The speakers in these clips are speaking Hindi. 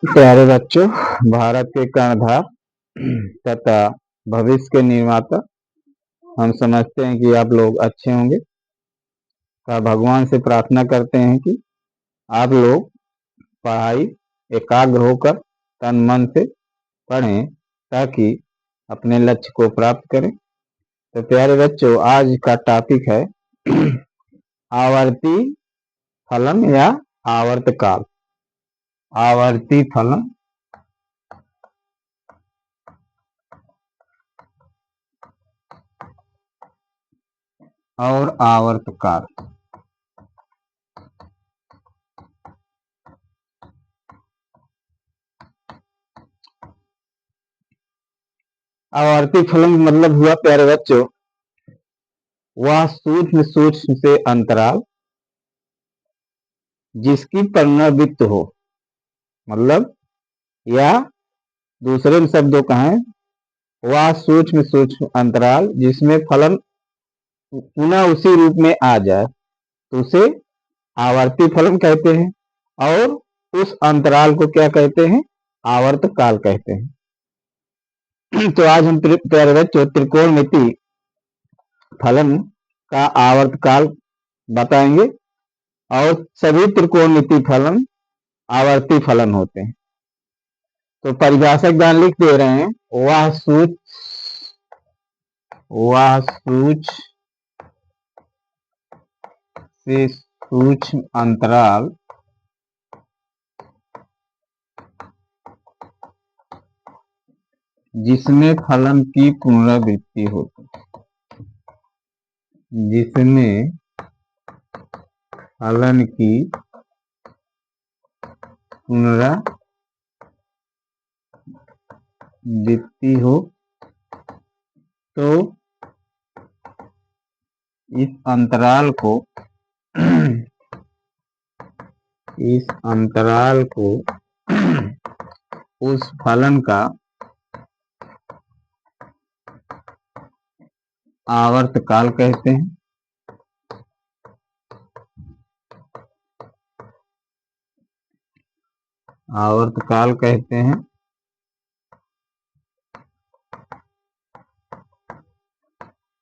प्यारे बच्चों, भारत के कर्णधार तथा भविष्य के निर्माता, हम समझते हैं कि आप लोग अच्छे होंगे। भगवान से प्रार्थना करते हैं कि आप लोग पढ़ाई एकाग्र होकर तन मन से पढ़ें ताकि अपने लक्ष्य को प्राप्त करें। तो प्यारे बच्चों, आज का टॉपिक है आवर्ती फलन या आवर्तकाल। आवर्ती फलन और आवर्तकाल। आवर्ती फलन मतलब हुआ प्यारे बच्चों, वह सूक्ष्म सूक्ष्म से अंतराल जिसकी पुनरावृत्ति हो, मतलब या दूसरे शब्दों कहें, वह सूक्ष्म सूक्ष्म अंतराल जिसमें फलन पुनः उसी रूप में आ जाए तो उसे आवर्ती फलन कहते हैं, और उस अंतराल को क्या कहते हैं? आवर्तकाल कहते हैं। तो आज हम प्यारे बच्चों त्रिकोणमिति फलन का आवर्तकाल बताएंगे, और सभी त्रिकोणमिति फलन आवर्ती फलन होते हैं। तो परिभाषक दान लिख दे रहे हैं, वह सूक्ष्म से सूक्ष्म अंतराल जिसमें फलन की पुनरावृत्ति होती, जिसमें फलन की पुनरावृत्ति हो, तो इस अंतराल को उस फलन का आवर्तकाल कहते हैं। आवर्तकाल कहते हैं।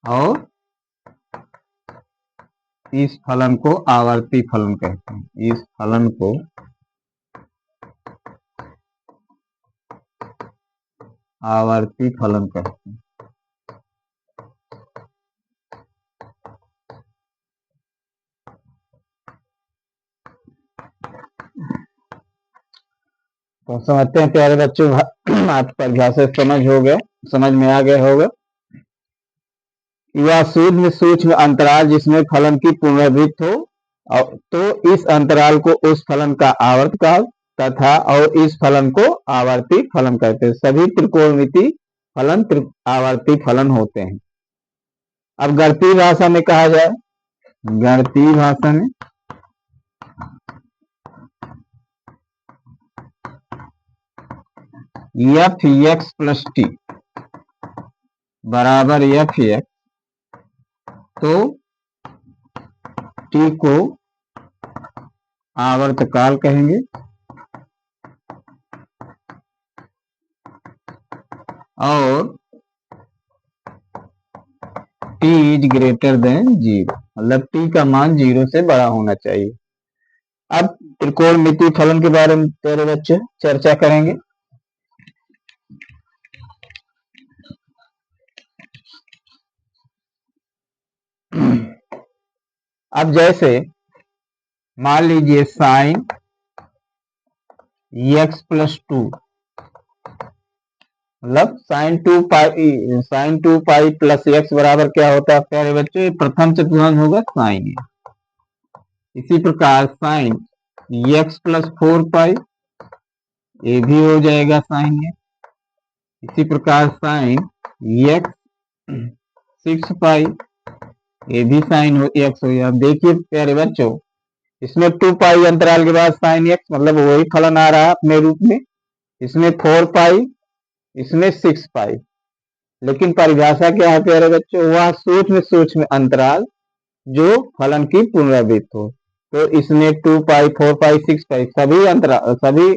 और इस फलन को आवर्ती फलन कहते हैं। इस फलन को आवर्ती फलन कहते हैं। तो समझते हैं प्यारे बच्चों, आप परिभाषा समझ में आ गए होगा। यह सूक्ष्म अंतराल जिसमें फलन की पुनरावृत्ति हो, तो इस अंतराल को उस फलन का आवर्तकाल तथा और इस फलन को आवर्ती फलन कहते हैं। सभी त्रिकोणमिति फलन आवर्ती फलन होते हैं। अब गणितीय भाषा में कहा जाए, गणितीय भाषा में एफ एक्स प्लस टी बराबर एफ एक्स, तो टी को आवर्तकाल कहेंगे, और टी इज ग्रेटर देन 0, मतलब टी का मान 0 से बड़ा होना चाहिए। अब त्रिकोणमिति फलन के बारे में तेरे बच्चे चर्चा करेंगे। अब जैसे मान लीजिए साइन एक्स प्लस 2, मतलब साइन 2 पाई प्लस एक्स बराबर क्या होता है प्यारे बच्चों? प्रथम चतुर्थांश होगा साइन एक्स। इसी प्रकार साइन एक्स प्लस 4 पाई, ये भी हो जाएगा साइन एक्स। इसी प्रकार साइन एक्स 6 पाई, ये भी साइन एक्स हो गया। अब देखिए प्यारे बच्चों, इसमें 2 पाई अंतराल के बाद साइन एक्स, मतलब वही फलन आ रहा है अपने रूप में। इसमें 4 पाई, इसमें 6 पाई, लेकिन परिभाषा क्या है प्यारे बच्चों? वह सूक्ष्म अंतराल जो फलन की पुनरावृत्ति हो। तो इसमें 2 पाई, 4 पाई, 6 पाई, सभी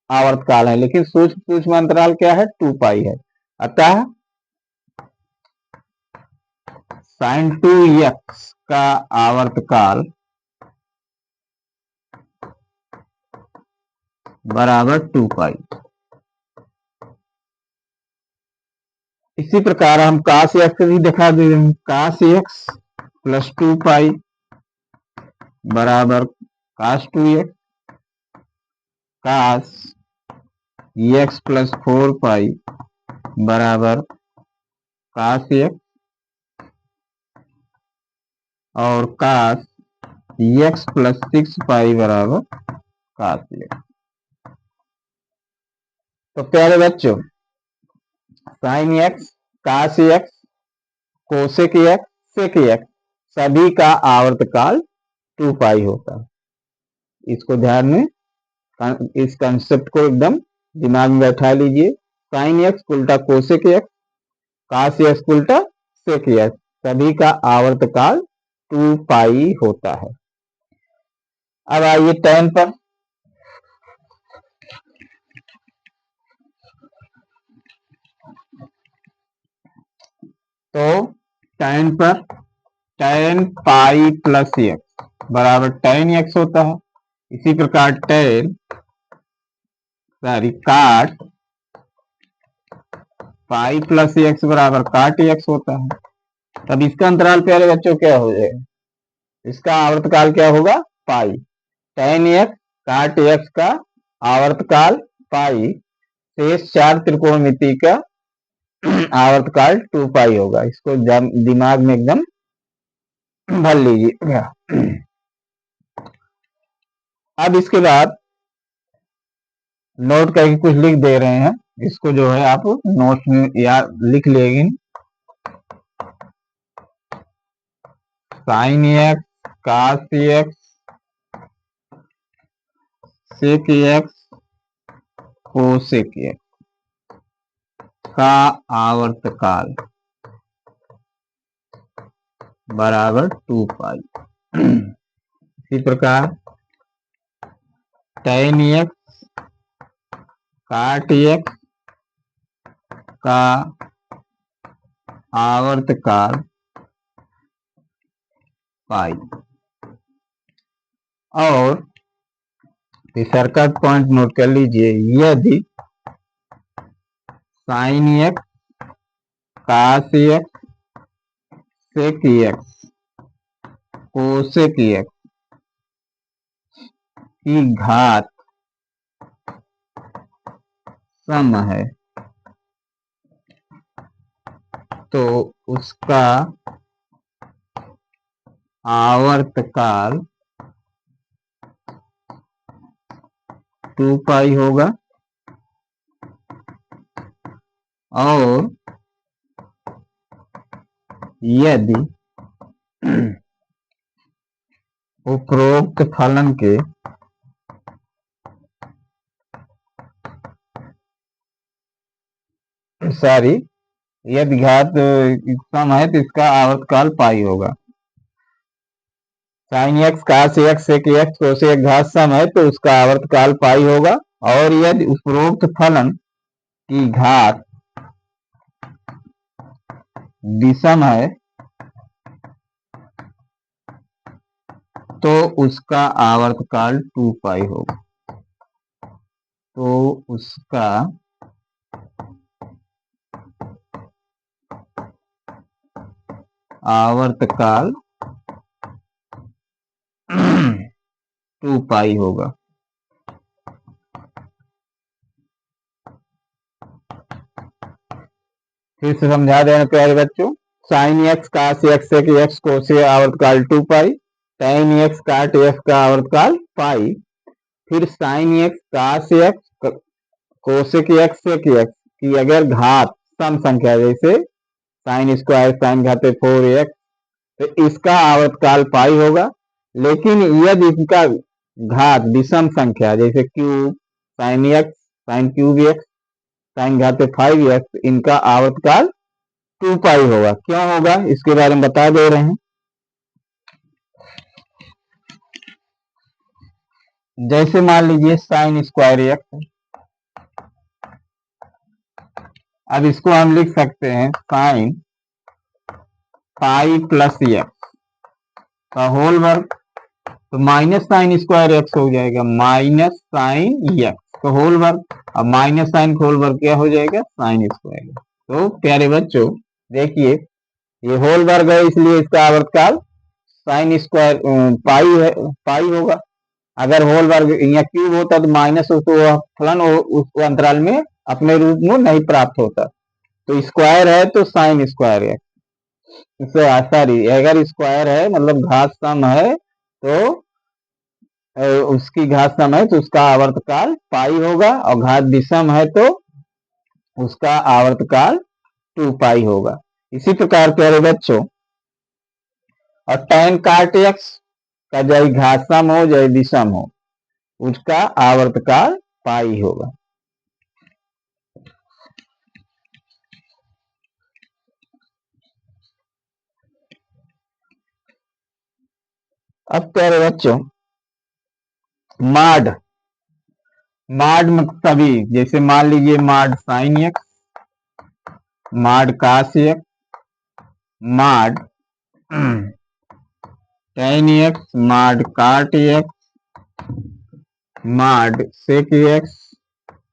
आवर्तकाल है, लेकिन सूक्ष्म अंतराल क्या है, 2 पाई है। अतः sin 2x का आवर्तकाल बराबर 2 पाई। इसी प्रकार हम cos x भी दिखा दे रहे हैं, cos x प्लस 2 पाई बराबर cos 2x, cos x plus 4 पाई बराबर cos x, और cos x प्लस 6 पाई बराबर cos x। तो प्यारे बच्चों, sin x, cos x, cosec x, सेक x सभी का आवर्तकाल 2 पाई होता है। इसको ध्यान में, इस कंसेप्ट को एकदम दिमाग में बैठा लीजिए। साइन एक्स उल्टा कोसेक एक्स, कास एक्स उल्टा सेक एक्स सभी का आवर्तकाल 2 पाई होता है। अब आइए tan पर। तो tan पर tan पाई प्लस एक्स बराबर tan एक्स होता है। इसी प्रकार काट पाई प्लस एक्स बराबर काट एक्स होता है। तब इसका अंतराल प्यारे बच्चों क्या हो जाएगा, इसका आवर्तकाल क्या होगा, पाई। tan एक्स काट एक्स का आवर्तकाल पाई, शेष 4 त्रिकोणमिति का आवर्तकाल 2 पाई होगा। इसको दिमाग में एकदम भर लीजिए। अब इसके बाद नोट करके कुछ लिख दे रहे हैं, इसको जो है आप नोट में याद लिख लेंगे। Sine x, cos x, sec x, cosec x का आवर्तकाल बराबर 2 पाई। इसी प्रकार tan एक्स काट एक्स का आवर्तकाल पाई। और शॉर्टकट पॉइंट नोट कर लीजिए, यदि sine x, cos x, sec x, cosec x की घात सम है तो उसका आवर्तकाल 2 पाई होगा। और यदि उपरोक्त फलन के यदि घात सम है तो इसका आवर्तकाल पाई होगा। Sign x, cos x, sec x, cosec घात सम है तो उसका आवर्तकाल पाई होगा। और यदि उपरोक्त फलन की घात विषम है तो उसका आवर्तकाल 2 पाई होगा। तो उसका आवर्तकाल 2 पाई होगा। फिर से समझा देना प्यारे बच्चों, sine x, cos x, sec x, cosec आवर्तकाल 2 pi, tan x cot x का आवर्तकाल पाई, फिर sine x, cos x, cosec x, sec x की अगर घात सम संख्या, जैसे साइन स्क्वायर साइन घाते 4x, तो इसका आवर्तकाल पाई होगा। लेकिन यदि इसका घात विषम संख्या, जैसे cube sine x, sine cube x, sine घाते 5x, इनका आवर्तकाल 2 पाई होगा। क्यों होगा इसके बारे में बता दे रहे हैं। जैसे मान लीजिए साइन स्क्वायर एक्स अब इसको हम लिख सकते हैं साइन पाई प्लस एक्स का होल वर्ग, तो माइनस साइन स्क्वायर एक्स हो जाएगा, माइनस साइन एक्स का होल वर्ग। अब माइनस साइन का होल वर्ग क्या हो जाएगा, साइन स्क्वायर। तो प्यारे बच्चों देखिए, ये होल वर्ग है इसलिए इसका आवर्तकाल साइन स्क्वायर पाई है, पाई होगा। अगर होल वर्ग या क्यूब होता तो माइनस हो, तो फलन उस अंतराल में अपने रूप में नहीं प्राप्त होता। तो स्क्वायर है तो साइन स्क्वायर है, सॉरी अगर स्क्वायर है मतलब घात सम है तो उसकी घात सम है तो उसका आवर्तकाल पाई होगा, और घात विषम है तो उसका आवर्तकाल 2 पाई होगा। इसी प्रकार प्यारे बच्चों, और tan काट एक्स का चाहे घात सम हो चाहे विषम हो उसका आवर्तकाल पाई होगा। अब प्यारे बच्चों माड, माड सभी जैसे मान लीजिए माड साइन एक्स, माड कास एक्स, माड tan एक्स, माड काट एक्स, माड सेक एक्स,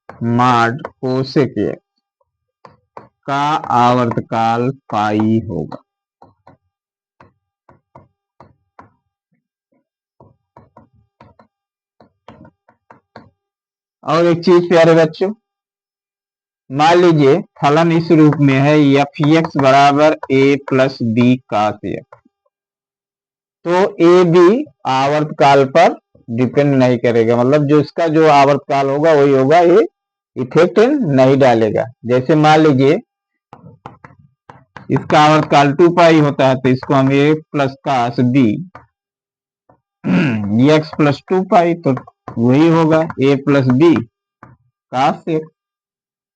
माड कोसेक एक्स का आवर्तकाल पाई होगा। और एक चीज प्यारे बच्चों, मान लीजिए फलन इस रूप में है एफ एक्स बराबर ए प्लस बी कास एक्स, तो ए बी आवर्तकाल पर डिपेंड नहीं करेगा, मतलब जो इसका जो आवर्तकाल होगा वही होगा, ये इफेक्ट नहीं डालेगा। जैसे मान लीजिए इसका आवर्तकाल 2 पाई होता है तो इसको हम a plus cos b x plus 2 pi, तो वही होगा a plus b cos x.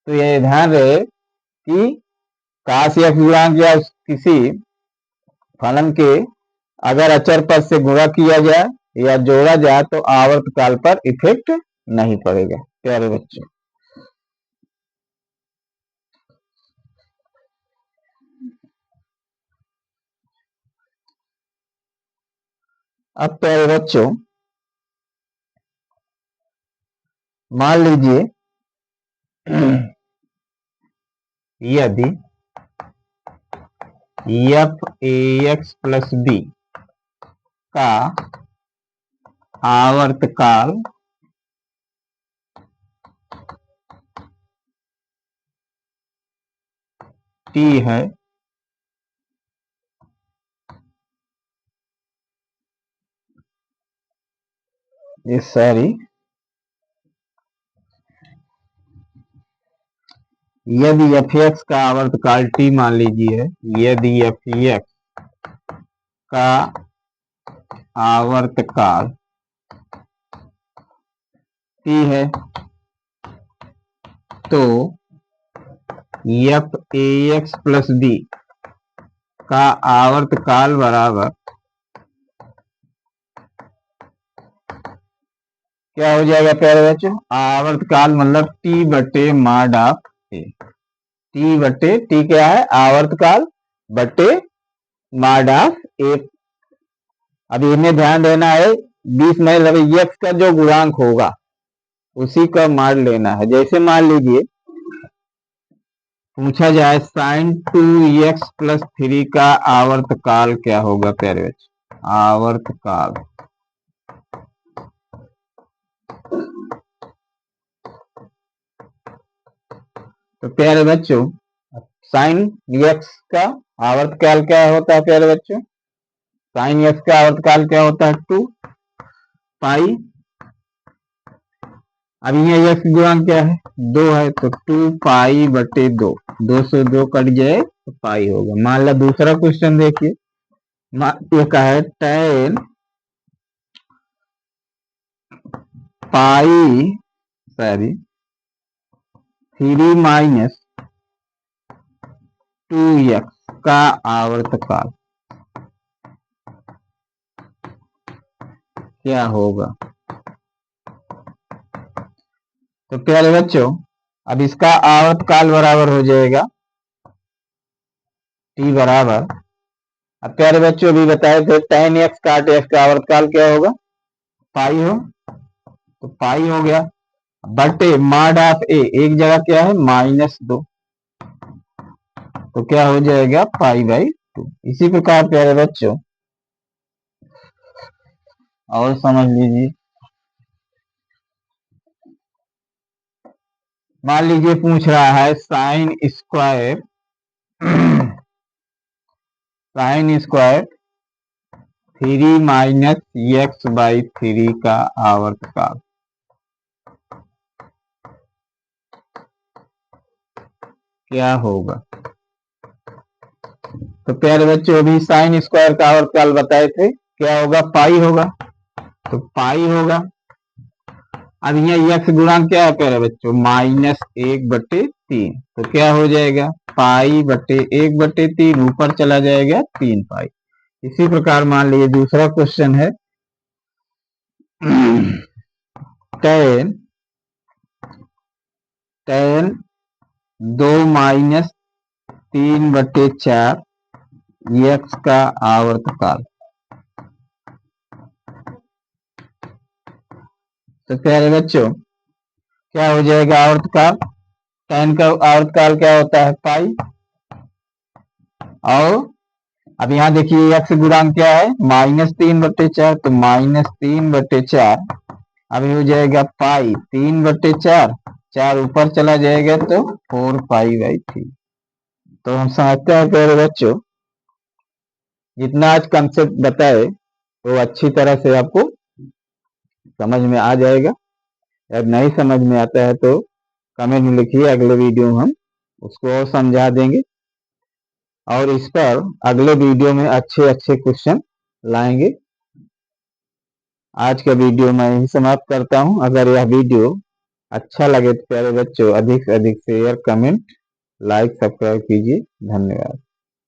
तो ये ध्यान रहे कि कास एक्स गुणांक या किसी फलन के अगर अचर पद से गुणा किया जाए या जोड़ा जाए तो आवर्तकाल पर इफेक्ट नहीं पड़ेगा प्यारे बच्चों। अब प्यारे बच्चों मान लीजिए यदि F A X plus B का आवर्तकाल टी है, ये सॉरी यदि एफ एक्स का आवर्तकाल टी मान लीजिए, यदि एफ एक्स का आवर्तकाल टी है तो F A X plus B का आवर्तकाल बराबर क्या हो जाएगा प्यारे बच्चों, आवर्तकाल मतलब टी बटे मॉड ऑफ ए, टी बटे टी क्या है आवर्तकाल बटे मॉड ऑफ ए। अब इन्हें ध्यान देना है, बीच में एक्स का जो गुणांक होगा उसी का मॉड लेना है। जैसे मान लीजिए पूछा जाए साइन 2x प्लस 3 का आवर्तकाल क्या होगा प्यारे बच्चों, आवर्तकाल तो प्यारे बच्चों साइन एक्स का आवर्तकाल क्या होता है प्यारे बच्चों, साइन एक्स का आवर्तकाल क्या होता है 2 पाई। अब ये एक्स गुणांक क्या है 2 है तो 2 पाई बटे 2, 2 से 2 कट जाए तो पाई होगा। मान लो दूसरा क्वेश्चन देखिए, ये कहा है tan पाई सॉरी 3 माइनस 2x का आवर्तकाल क्या होगा। तो प्यारे बच्चों अब इसका आवर्तकाल बराबर हो जाएगा t बराबर, अब प्यारे बच्चों अभी बताए थे tan x काट x का आवर्तकाल क्या होगा, पाई हो, तो पाई हो गया, बटे मॉड ऑफ ए, एक जगह क्या है -2, तो क्या हो जाएगा पाई/2। इसी प्रकार प्यारे बच्चों और समझ लीजिए, मान लीजिए पूछ रहा है sine square sine square 3 - x/3 का आवर्तकाल क्या होगा। तो प्यारे बच्चों अभी साइन स्क्वायर का आवर्तकाल बताए थे, क्या होगा, पाई होगा, तो पाई होगा। अब यहाँ x गुणांक क्या है प्यारे बच्चों, -1/3, तो क्या हो जाएगा पाई/1/3, ऊपर चला जाएगा 3 पाई। इसी प्रकार मान लीजिए दूसरा क्वेश्चन है tan 2-3/4 x का आवर्तकाल, तो प्यारे बच्चों क्या हो जाएगा आवर्तकाल, tan का आवर्तकाल क्या होता है पाई, और अब यहाँ देखिए x गुणांक क्या है -3/4, तो -3/4, अभी हो जाएगा पाई 3/4, 4 ऊपर चला जाएगा तो 4 पाई/3। तो हम समझते हैं प्यारे बच्चों जितना आज कंसेप्ट बताए तो अच्छी तरह से आपको समझ में आ जाएगा। अगर नहीं समझ में आता है तो कमेंट में लिखिए, अगले वीडियो में हम उसको और समझा देंगे, और इस पर अगले वीडियो में अच्छे अच्छे क्वेश्चन लाएंगे। आज का वीडियो मैं यही समाप्त करता हूं। अगर यह वीडियो अच्छा लगे तो प्यारे बच्चों अधिक से अधिक शेयर, कमेंट, लाइक, सब्सक्राइब कीजिए। धन्यवाद।